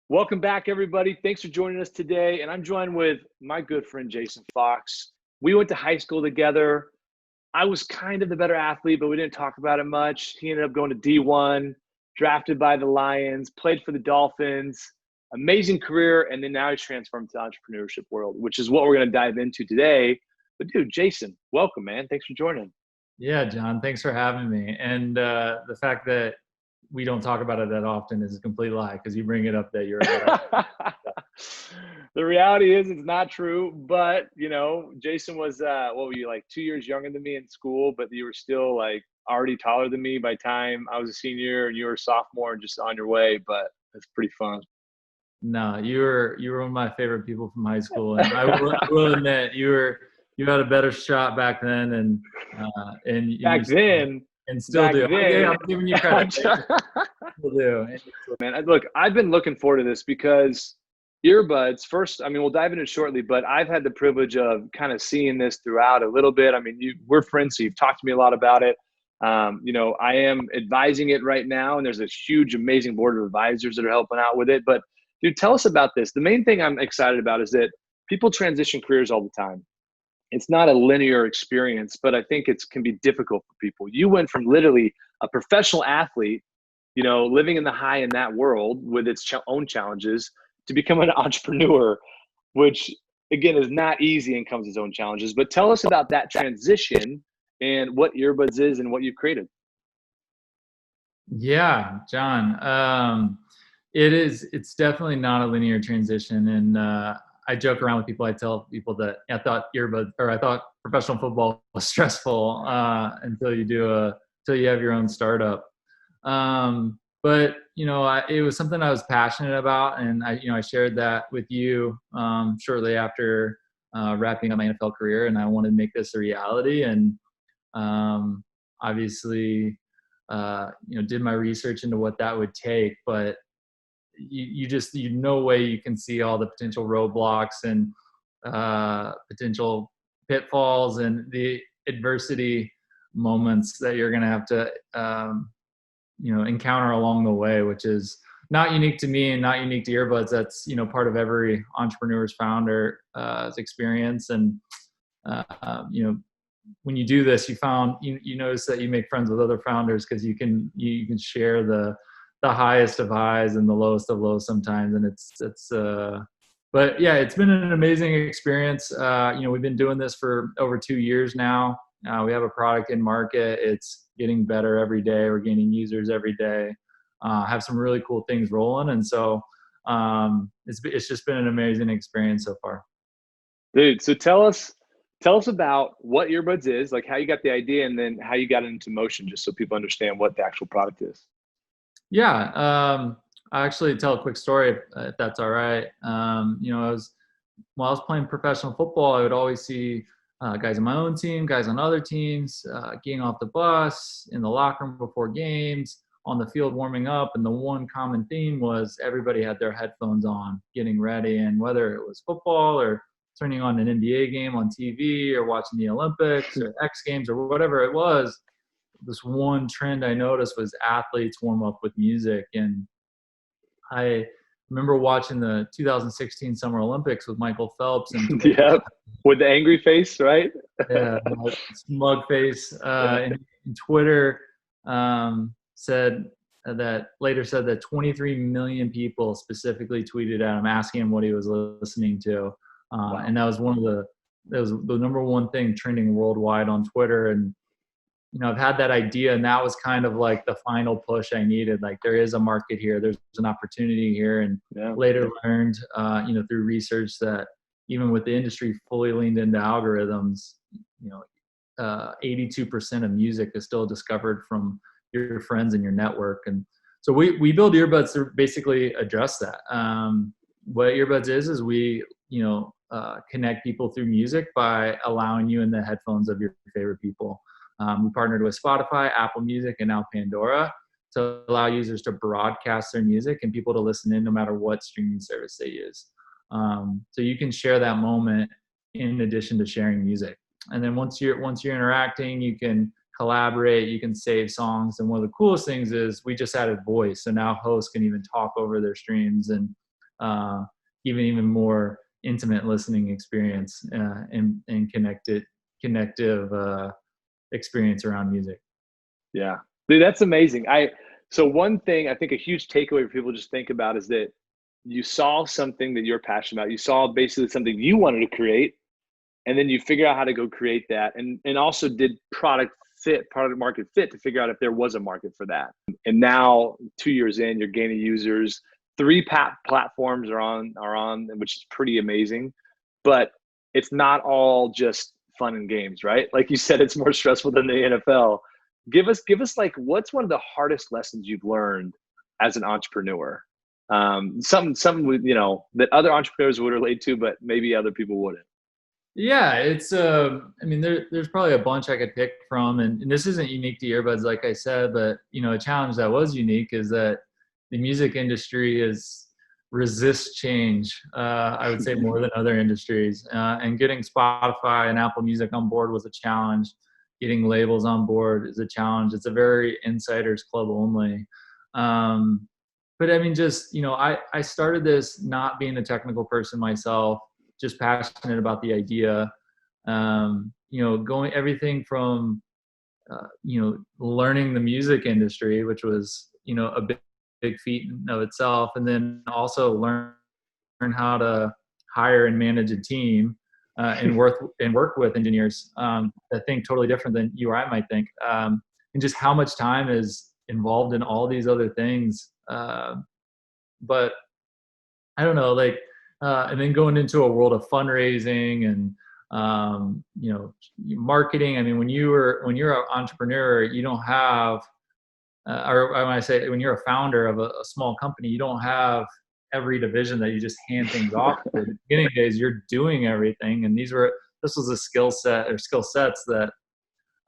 Welcome back, everybody. Thanks for joining us today. And I'm joined with my good friend, Jason Fox. We went to high school together. I was kind of the better athlete, but we didn't talk about it much. He ended up going to D1, drafted by the Lions, played for the Dolphins, amazing career. And then now he's transformed to the entrepreneurship world, which is what we're going to dive into today. But dude, Jason, welcome, man. Thanks for joining. Yeah, John, thanks for having me. And the fact that we don't talk about it that often is a complete lie because you bring it up that you're The reality is it's not true, but Jason was what were you, like 2 years younger than me in school, but you were still like already taller than me by the time I was a senior and you were a sophomore and just on your way. But it's pretty fun. No, you were one of my favorite people from high school, and I will admit you had a better shot back then, and Back then, and still do. Yeah, I'm giving you credit. still do. Man, look, I've been looking forward to this because earbuds, first, I mean, we'll dive into it shortly, but I've had the privilege of kind of seeing this throughout a little bit. I mean, we're friends, so you've talked to me a lot about it. I am advising it right now, and there's a huge, amazing board of advisors that are helping out with it. But dude, tell us about this. The main thing I'm excited about is that people transition careers all the time. It's not a linear experience, but I think it can be difficult for people. You went from literally a professional athlete, living in the high in that world with its own challenges, to become an entrepreneur, which again is not easy and comes with its own challenges. But tell us about that transition and what Earbuds is and what you've created. Yeah, John. It's definitely not a linear transition. And I joke around with people. I tell people that I thought professional football was stressful until you have your own startup. But it was something I was passionate about, and I shared that with you shortly after wrapping up my NFL career, and I wanted to make this a reality. And obviously, did my research into what that would take, but no way you can see all the potential roadblocks and potential pitfalls and the adversity moments that you're going to have to encounter along the way, which is not unique to me and not unique to Earbuds. That's part of every entrepreneur's founder's experience. And when you do this, you notice that you make friends with other founders because you can share the highest of highs and the lowest of lows sometimes. And but yeah, it's been an amazing experience. We've been doing this for over 2 years now. We have a product in market. It's getting better every day. We're gaining users every day. Have some really cool things rolling. And so it's just been an amazing experience so far. Dude, so tell us about what Earbuds is, like how you got the idea and then how you got it into motion, just so people understand what the actual product is. Yeah. I actually tell a quick story if that's all right. While I was playing professional football, I would always see guys on my own team, guys on other teams, getting off the bus, in the locker room before games, on the field warming up. And the one common theme was everybody had their headphones on, getting ready. And whether it was football or turning on an NBA game on TV or watching the Olympics or X Games or whatever it was, this one trend I noticed was athletes warm up with music. And I remember watching the 2016 Summer Olympics with Michael Phelps. And yeah, with the angry face, right? Yeah, smug face. And Twitter said that 23 million people specifically tweeted at him asking him what he was listening to. Wow. And that was the number one thing trending worldwide on Twitter. And I've had that idea, and that was kind of like the final push I needed. Like, there is a market here, there's an opportunity here. And later learned, through research that even with the industry fully leaned into algorithms, 82% of music is still discovered from your friends and your network. And so we build earbuds to basically address that. What earbuds is we, connect people through music by allowing you in the headphones of your favorite people. We partnered with Spotify, Apple Music, and now Pandora to allow users to broadcast their music and people to listen in no matter what streaming service they use. So you can share that moment in addition to sharing music. And then once you're interacting, you can collaborate, you can save songs. And one of the coolest things is we just added voice. So now hosts can even talk over their streams. And even more intimate listening experience and connective experience around music. Yeah. Dude, that's amazing. So one thing I think a huge takeaway for people just think about is that you saw something that you're passionate about. You saw basically something you wanted to create, and then you figure out how to go create that, and also did product market fit to figure out if there was a market for that. And now 2 years in, you're gaining users. Three platforms are on, which is pretty amazing. But it's not all just fun and games, right? Like you said, it's more stressful than the NFL. Give us like, what's one of the hardest lessons you've learned as an entrepreneur? Something with, that other entrepreneurs would relate to, but maybe other people wouldn't. Yeah, it's I mean there's probably a bunch I could pick from, and this isn't unique to earbuds, like I said, but a challenge that was unique is that the music industry is resists change. I would say more than other industries, and getting Spotify and Apple Music on board was a challenge. Getting labels on board is a challenge. It's a very insiders club only. But I mean, just I started this not being a technical person myself, just passionate about the idea. Going everything from learning the music industry, which was a big feat in of itself, and then also learn how to hire and manage a team, and work with engineers that think totally different than you or I might think, and just how much time is involved in all these other things. But I don't know, like, and then going into a world of fundraising and marketing. I mean, when you're an entrepreneur, you don't have, or when I say when you're a founder of a small company, you don't have every division that you just hand things off to. At the beginning days, you're doing everything, and this was a skill set or skill sets that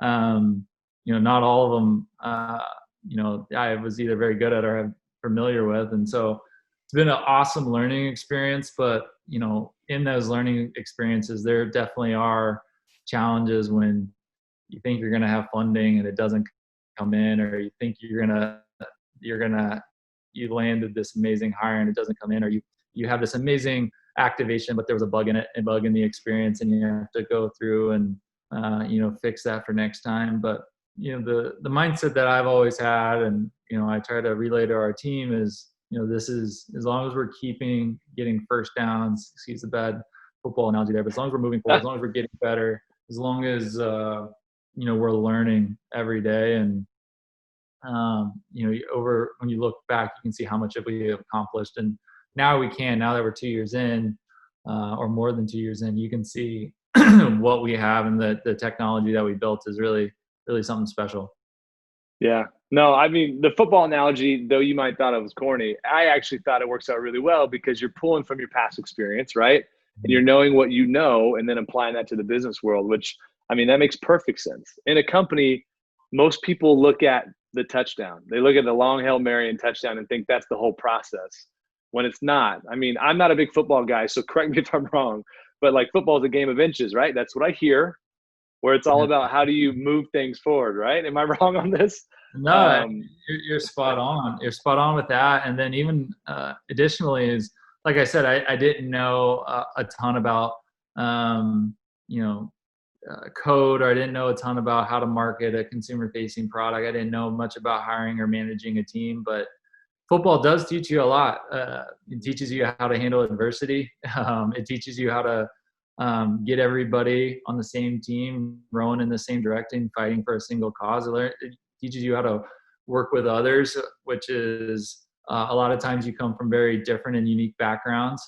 not all of them I was either very good at or I'm familiar with, and so it's been an awesome learning experience. But in those learning experiences, there definitely are challenges when you think you're going to have funding and it doesn't come in, or you think you landed this amazing hire and it doesn't come in, or you have this amazing activation but there was a bug in the experience, and you have to go through and fix that for next time. But the mindset that I've always had, and I try to relay to our team, is this is, as long as we're getting first downs, excuse the bad football analogy there, but as long as we're moving forward, as long as we're getting better, as long as we're learning every day, and when you look back, you can see how much we have accomplished. And now that we're 2 years in, or more than 2 years in, you can see what we have, and the technology that we built is really, really something special. Yeah. No, I mean, the football analogy, though you might thought it was corny, I actually thought it works out really well, because you're pulling from your past experience, right? And you're knowing what you know and then applying that to the business world, which, I mean, that makes perfect sense. In a company, most people look at the touchdown. They look at the long Hail Mary and touchdown and think that's the whole process, when it's not. I mean, I'm not a big football guy, so correct me if I'm wrong, but like, football is a game of inches, right? That's what I hear, where it's all about how do you move things forward, right? Am I wrong on this? No, you're spot on. You're spot on with that. And then even additionally is, like I said, I didn't know a ton about code, or I didn't know a ton about how to market a consumer-facing product. I didn't know much about hiring or managing a team, but football does teach you a lot. It teaches you how to handle adversity. It teaches you how to get everybody on the same team, rowing in the same direction, fighting for a single cause. It teaches you how to work with others, which is a lot of times you come from very different and unique backgrounds.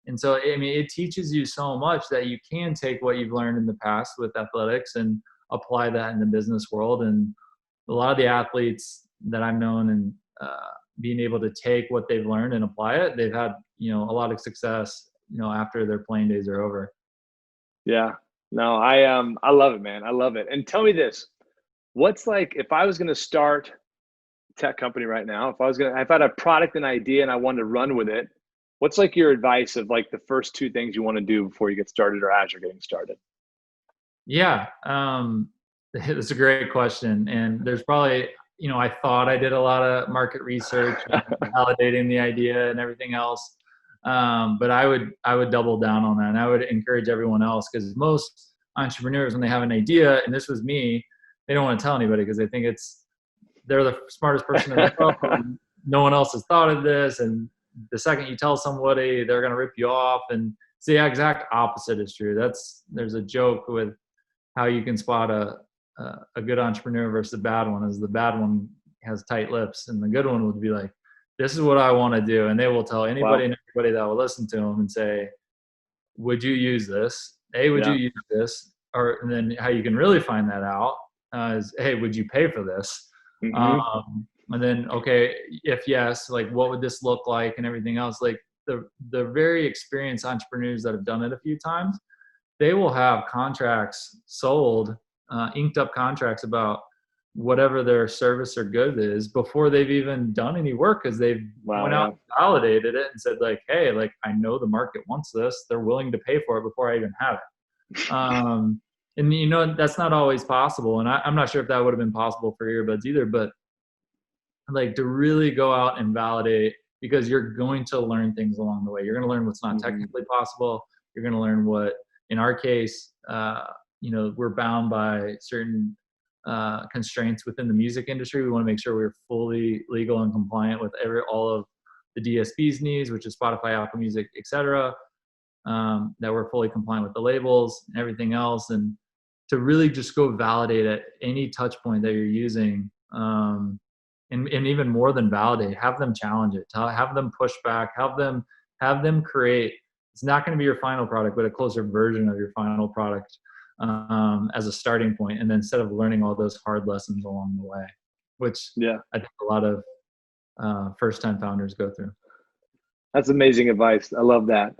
And so, I mean, it teaches you so much that you can take what you've learned in the past with athletics and apply that in the business world. And a lot of the athletes that I've known, and being able to take what they've learned and apply it, they've had, a lot of success, after their playing days are over. Yeah. No, I love it, man. I love it. And tell me this, what's like, if I was going to start a tech company right now, if I had a product and idea and I wanted to run with it, what's like your advice of like the first two things you want to do before you get started, or as you're getting started? Yeah. That's a great question. And there's probably I thought I did a lot of market research and validating the idea and everything else. But I would double down on that, and I would encourage everyone else, because most entrepreneurs, when they have an idea, and this was me, they don't want to tell anybody because they think they're the smartest person in the world. And no one else has thought of this, and the second you tell somebody, they're going to rip you off. And it's the exact opposite is true. There's a joke with how you can spot a good entrepreneur versus a bad one. Is the bad one has tight lips, and the good one would be like, this is what I want to do. And they will tell anybody and everybody that will listen to them and say, would you use this? Would you use this? And then how you can really find that out is, hey, would you pay for this? And then, okay, if yes, like, what would this look like and everything else? Like the very experienced entrepreneurs that have done it a few times, they will have contracts sold, inked up contracts about whatever their service or good is before they've even done any work, because they've went out and validated it and said, like, hey, like, I know the market wants this. They're willing to pay for it before I even have it. And that's not always possible. And I'm not sure if that would have been possible for earbuds either, but like, to really go out and validate, because you're going to learn things along the way. You're going to learn what's not technically possible. You're going to learn what, in our case, we're bound by certain constraints within the music industry. We want to make sure we're fully legal and compliant with all of the DSP's needs, which is Spotify, Apple Music, etc. That we're fully compliant with the labels and everything else, and to really just go validate at any touch point that you're using, and even more than validate, have them challenge it, have them push back, have them create. It's not going to be your final product, but a closer version of your final product, as a starting point. And then instead of learning all those hard lessons along the way, which I think a lot of first-time founders go through. That's amazing advice. I love that.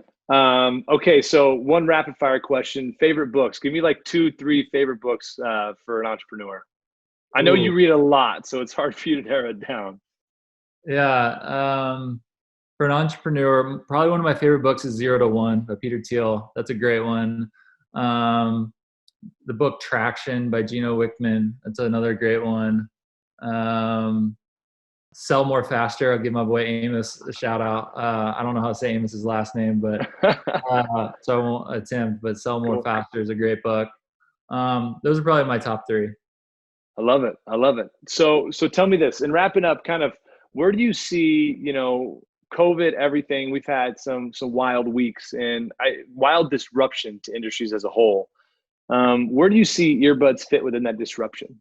Okay, so one rapid fire question. Favorite books. Give me like 2-3 favorite books for an entrepreneur. I know you read a lot, so it's hard for you to narrow it down. Yeah. For an entrepreneur, probably one of my favorite books is 0 to 1 by Peter Thiel. That's a great one. The book Traction by Gino Wickman. That's another great one. Sell More Faster. I'll give my boy Amos a shout out. I don't know how to say Amos's last name, but so I won't attempt, but Sell More Faster is a great book. Those are probably my top 3. I love it. I love it. So tell me this, and wrapping up, kind of, where do you see, COVID, everything? We've had some wild weeks and wild disruption to industries as a whole. Where do you see earbuds fit within that disruption?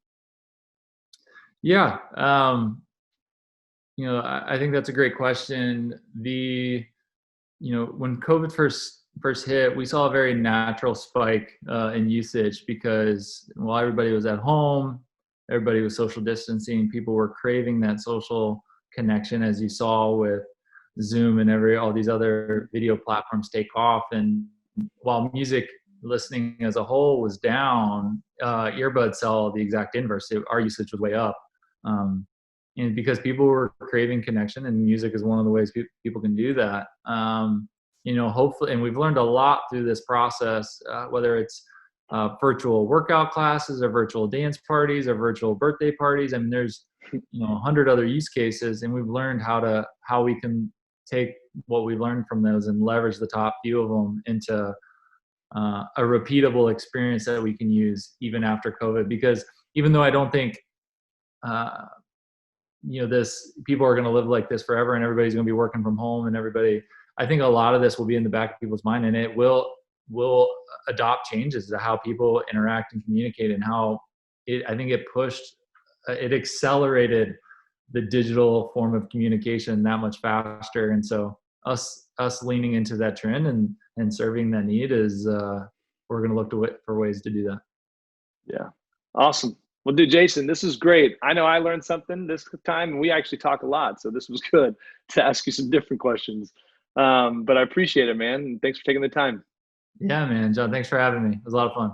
Yeah. I think that's a great question. When COVID first hit, we saw a very natural spike in usage, because while everybody was at home, everybody was social distancing, people were craving that social connection, as you saw with Zoom and all these other video platforms take off. And while music listening as a whole was down, earbuds saw the exact inverse. Our usage was way up. And because people were craving connection, and music is one of the ways people can do that. Hopefully, and we've learned a lot through this process, whether it's virtual workout classes or virtual dance parties or virtual birthday parties. I mean, there's 100 other use cases, and we've learned how we can take what we learned from those and leverage the top few of them into a repeatable experience that we can use even after COVID. Because even though I don't think people are going to live like this forever, and everybody's going to be working from home, and I think a lot of this will be in the back of people's mind, and it will adopt changes to how people interact and communicate, and I think it accelerated the digital form of communication that much faster. And so us leaning into that trend and serving that need is, we're going to look for ways to do that. Yeah. Awesome. Well, dude, Jason, this is great. I know I learned something this time, and we actually talk a lot, so this was good to ask you some different questions. But I appreciate it, man. And thanks for taking the time. Yeah, man. John, thanks for having me. It was a lot of fun.